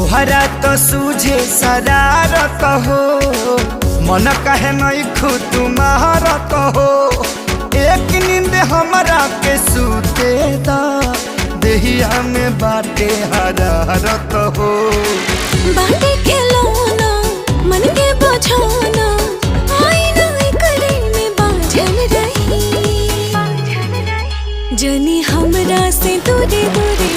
तुहरा तो सूझे शरारत हो, मन कहे नहीं खुद तुम्हारत हो। एक नींद हमरा के सूते दा, देहिया में बाटे हरारत हो। बाटे के लौना मन के बझाना, आईना करे में बाझल रही। जनी हमरा से दूरे दूरे